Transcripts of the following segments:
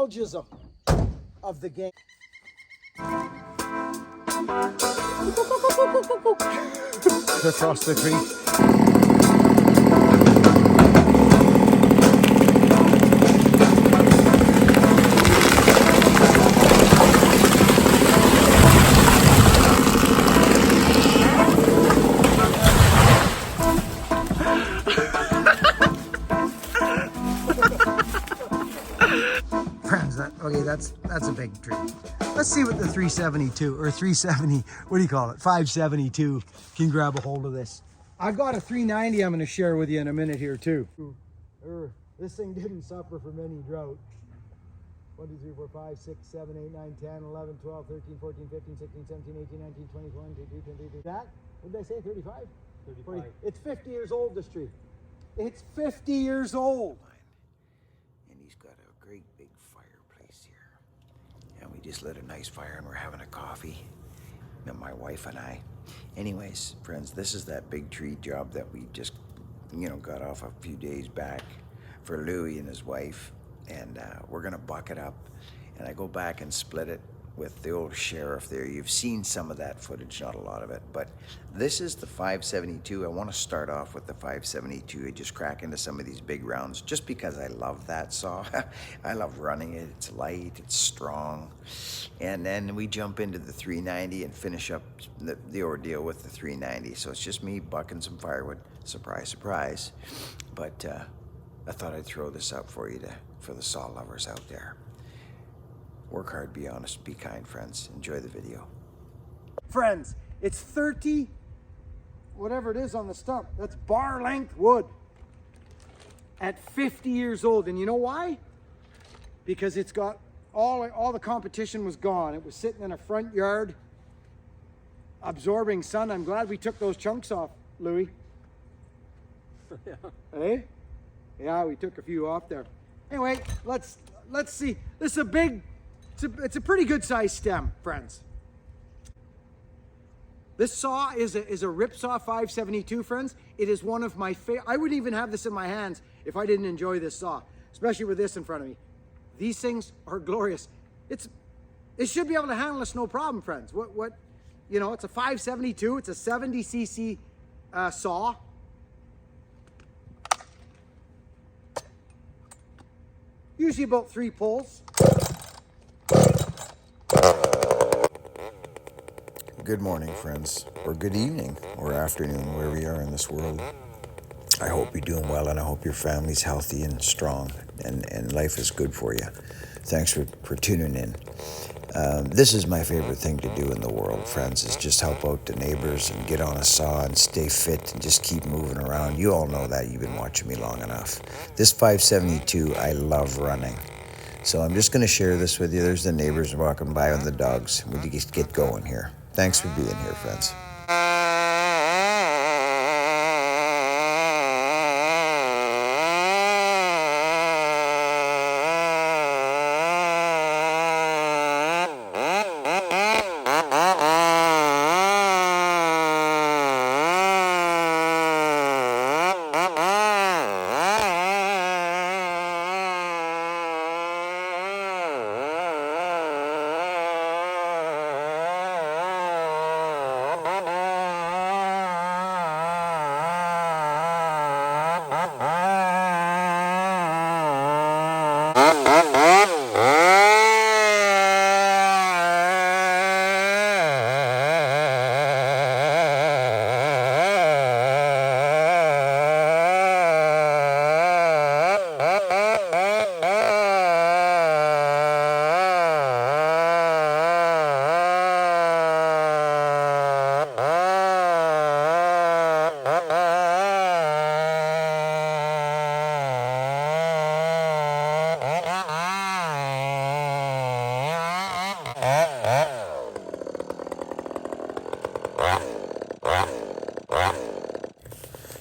nostalgism of the game. Across the tree. Friends, that's a big tree. Let's see what the 372 or 370, what do you call it? 572 can grab a hold of this. I've got a 390 I'm going to share with you in a minute here too. This thing didn't suffer from any drought. 1, 2, 3, 4, 5, 6, 7, 8, 9, 10, 11, 12, 13, 14, 15, 16, 17, 18, 19, 20, 21, 22, 23. That? What did I say? 35? 35. 40. It's 50 years old, this tree. It's 50 years old. And he's got a great big fireplace here. And we just lit a nice fire and we're having a coffee. And my wife and I. Anyways, friends, this is that big tree job that we just, got off a few days back for Louis and his wife. And we're gonna buck it up. And I go back and split it with the old sheriff there. You've seen some of that footage, not a lot of it, but this is the 572. I want to start off with the 572. I just crack into some of these big rounds just because I love that saw. I love running it. It's light, it's strong. And then we jump into the 390 and finish up the ordeal with the 390. So it's just me bucking some firewood. Surprise, surprise. But I thought I'd throw this up for you for the saw lovers out there. Work hard, be honest, be kind, friends. Enjoy the video. Friends, it's 30, whatever it is on the stump. That's bar length wood at 50 years old. And you know why? Because it's got all the competition was gone. It was sitting in a front yard, absorbing sun. I'm glad we took those chunks off, Louis. Yeah. Hey? Yeah, we took a few off there. Anyway, let's see. This is it's a pretty good sized stem, friends. This saw is a Ripsaw 572, friends. It is one of my favorite. I wouldn't even have this in my hands if I didn't enjoy this saw, especially with this in front of me. These things are glorious. It should be able to handle this no problem, friends. It's a 572. It's a 70cc saw. Usually about 3 pulls. Good morning, friends, or good evening, or afternoon, wherever you are in this world. I hope you're doing well, and I hope your family's healthy and strong, and life is good for you. Thanks for tuning in. This is my favorite thing to do in the world, friends, is just help out the neighbors and get on a saw and stay fit and just keep moving around. You all know that. You've been watching me long enough. This 572, I love running. So I'm just going to share this with you. There's the neighbors walking by on the dogs. We just get going here. Thanks for being here, friends.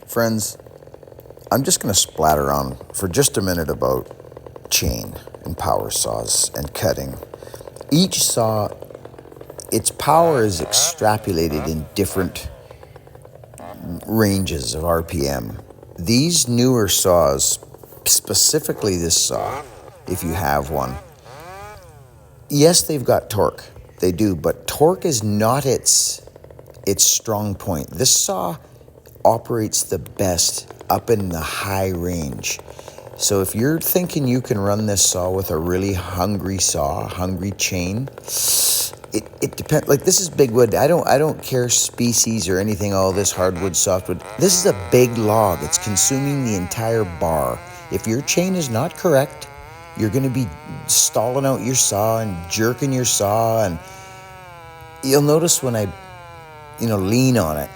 Friends, I'm just going to splatter on for just a minute about chain and power saws and cutting. Each saw, its power is extrapolated in different ranges of RPM. These newer saws, specifically this saw, if you have one, yes, they've got torque. They do, but torque is not its strong point. This saw operates the best up in the high range. So if you're thinking you can run this saw with a really hungry saw, hungry chain, it depends. Like, this is big wood. I don't care species or anything, all this hardwood, softwood. This is a big log. It's consuming the entire bar. If your chain is not correct, you're going to be stalling out your saw and jerking your saw. And you'll notice when I, lean on it,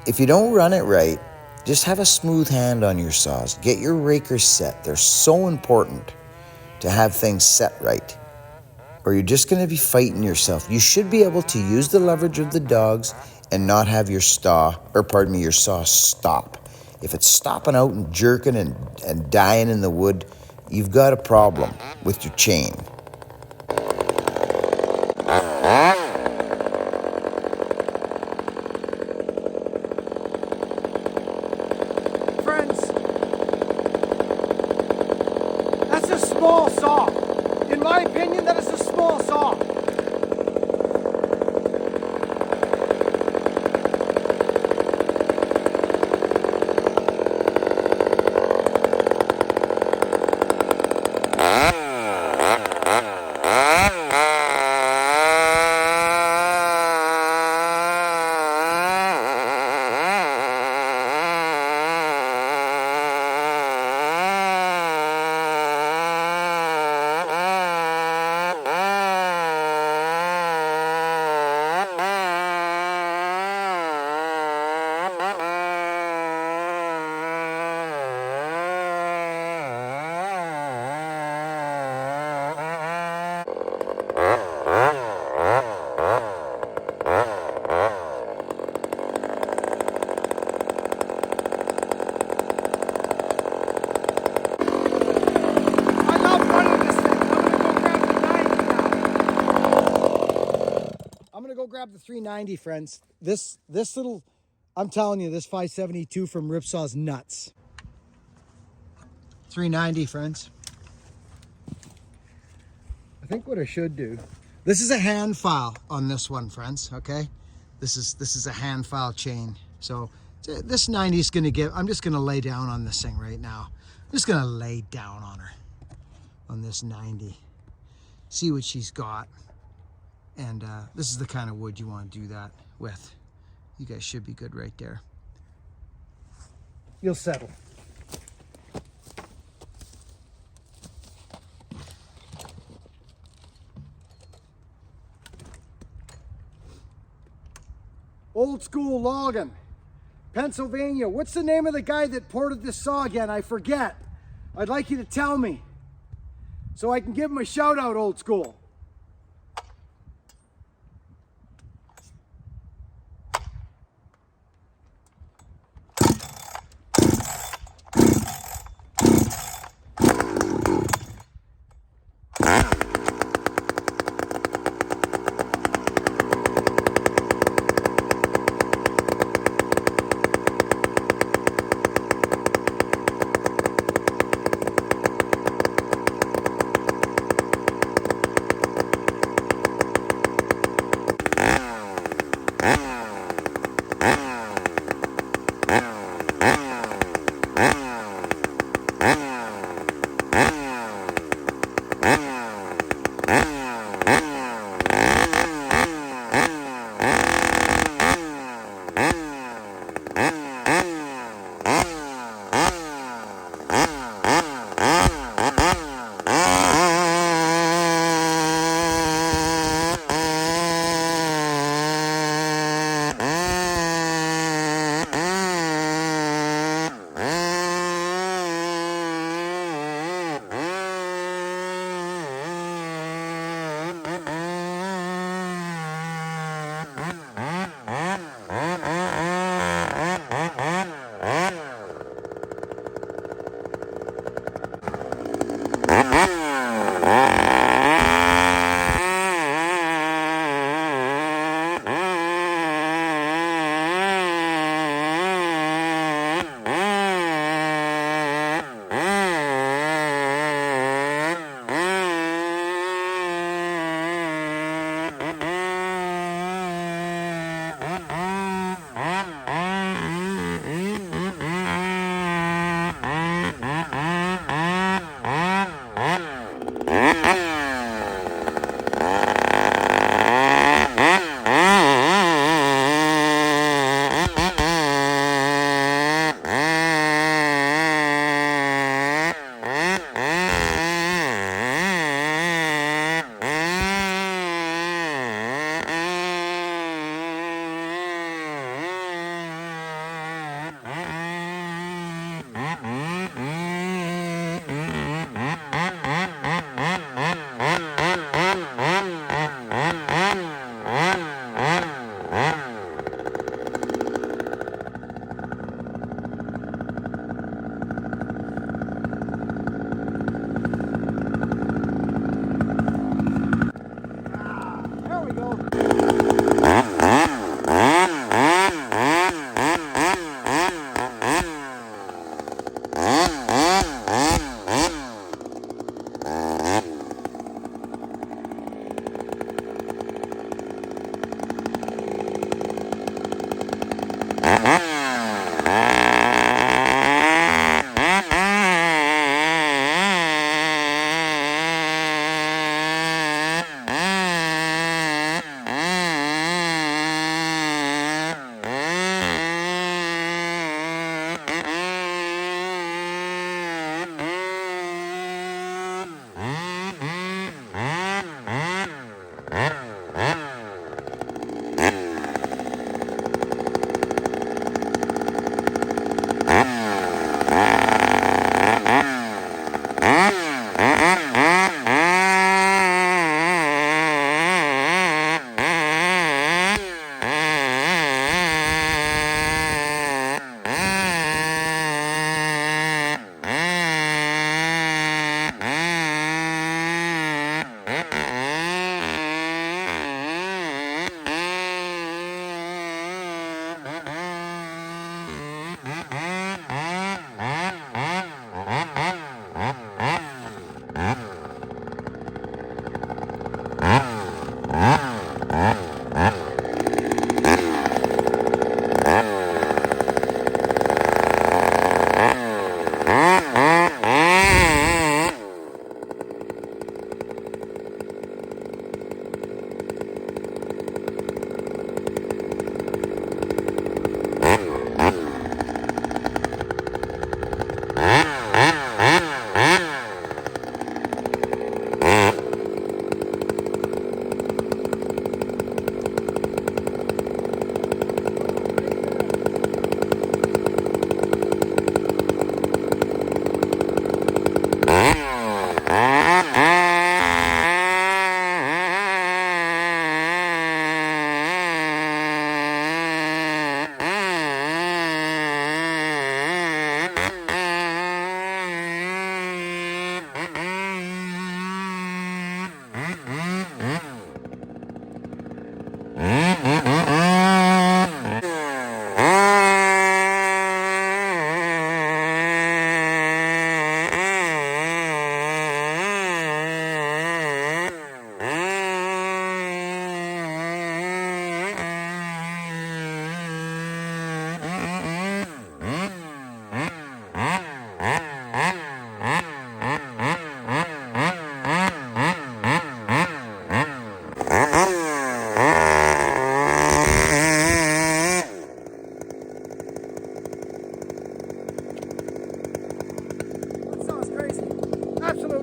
if you don't run it right, just have a smooth hand on your saws. Get your rakers set. They're so important to have things set right, or you're just going to be fighting yourself. You should be able to use the leverage of the dogs and not have your saw stop. If it's stopping out and jerking and dying in the wood, you've got a problem with your chain. Friends, that's a small saw. In my opinion, that is a small saw. Grab the 390, friends. This little, I'm telling you, this 572 from Ripsaw's nuts. 390, friends. I think what I should do, this is a hand file on this one, friends, okay? This is a hand file chain. So this 90 is gonna I'm just gonna lay down on this thing right now. I'm just gonna lay down on her, on this 90. See what she's got. And this is the kind of wood you want to do that with. You guys should be good right there. You'll settle. Old School Logging, Pennsylvania. What's the name of the guy that ported this saw again? I forget. I'd like you to tell me so I can give him a shout out, Old School.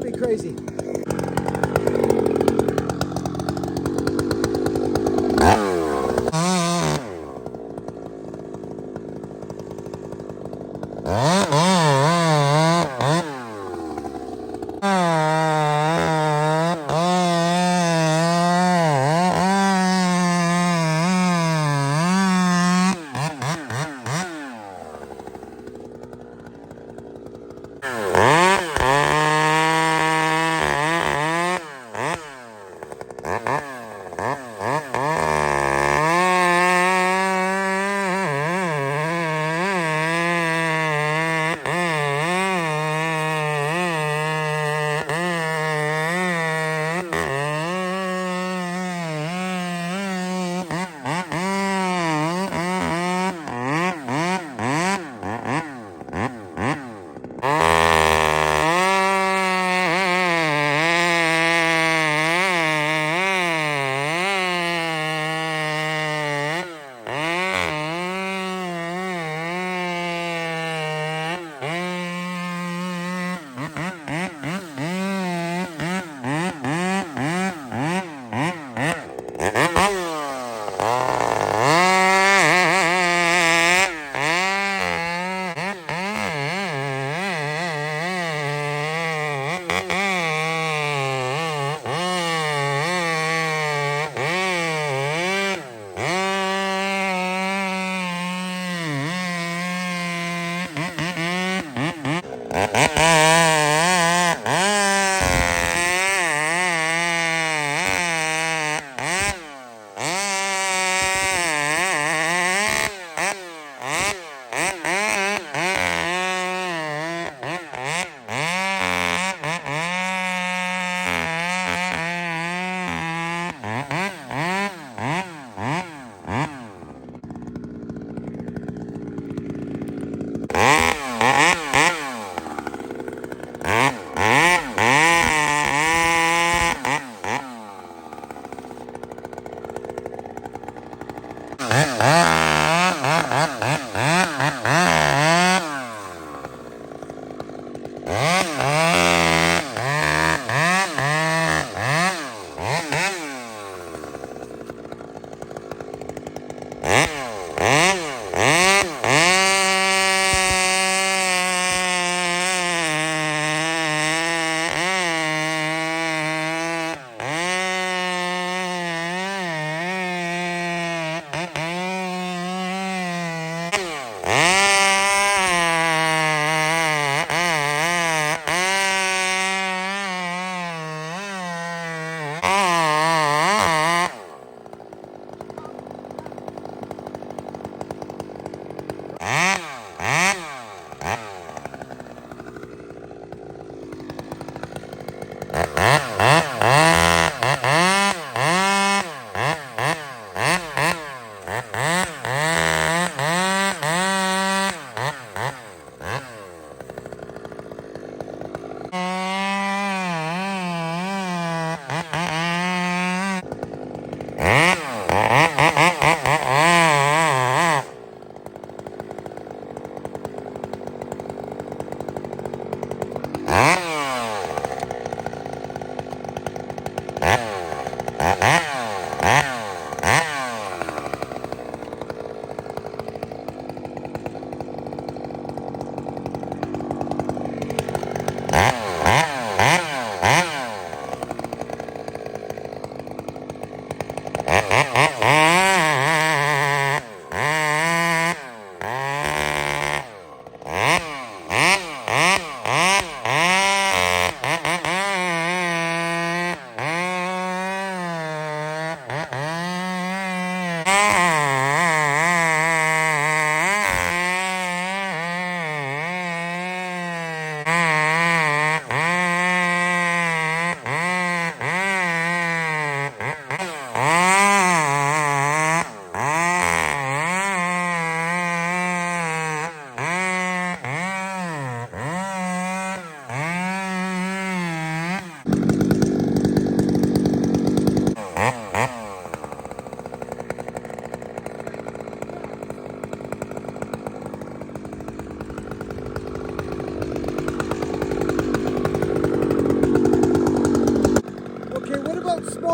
Pretty crazy.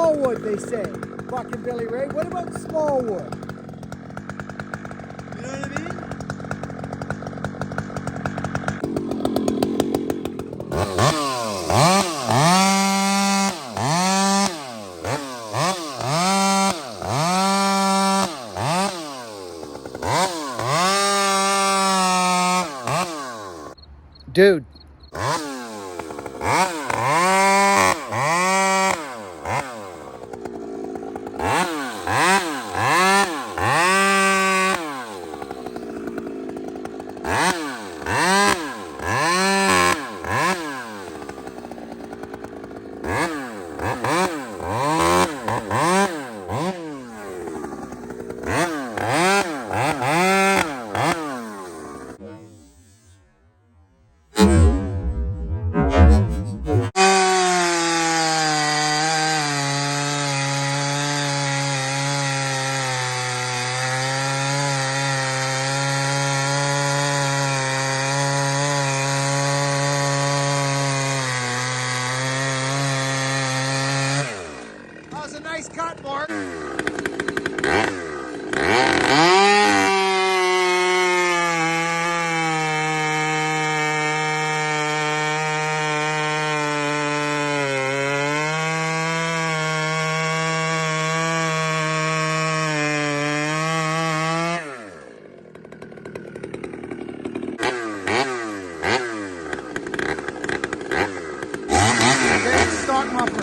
small wood, they say. Buck and Billy Ray. What about small wood? You know what I mean? Dude. That was a nice cut, Mark. Okay, stock muffler.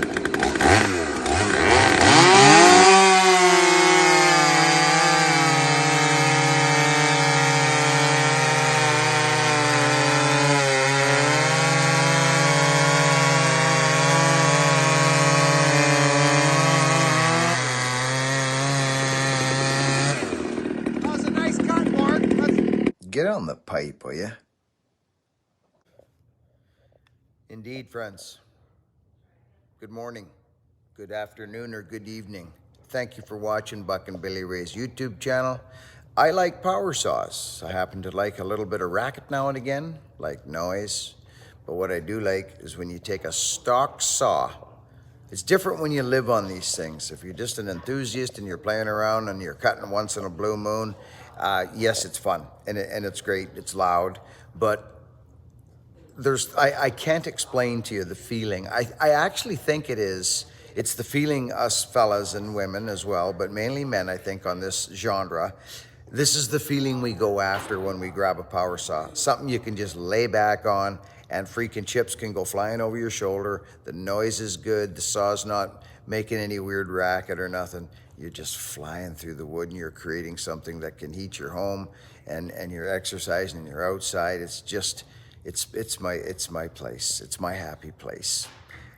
That was a nice cut, Mark. Get on the pipe, will you? Indeed, friends. Good morning, good afternoon, or good evening. Thank you for watching Buck and Billy Ray's YouTube channel. I like power saws. I happen to like a little bit of racket now and again, like noise. But what I do like is when you take a stock saw. It's different when you live on these things. If you're just an enthusiast and you're playing around and you're cutting once in a blue moon, yes, it's fun and it's great, it's loud, but I can't explain to you the feeling. I actually think it's the feeling us fellas and women as well, but mainly men, I think, on this genre. This is the feeling we go after when we grab a power saw. Something you can just lay back on and freaking chips can go flying over your shoulder. The noise is good. The saw's not making any weird racket or nothing. You're just flying through the wood and you're creating something that can heat your home and you're exercising and you're outside. It's just, it's my place. It's my happy place.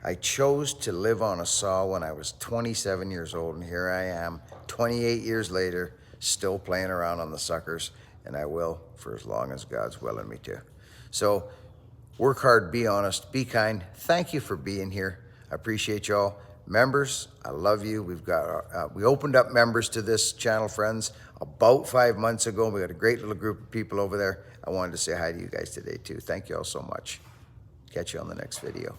I chose to live on a saw when I was 27 years old, and here I am, 28 years later, still playing around on the suckers, and I will for as long as God's willing me to. So work hard, be honest, be kind. Thank you for being here. I appreciate y'all. Members, I love you. We opened up members to this channel, friends, about 5 months ago. We got a great little group of people over there. I wanted to say hi to you guys today too. Thank you all so much. Catch you on the next video.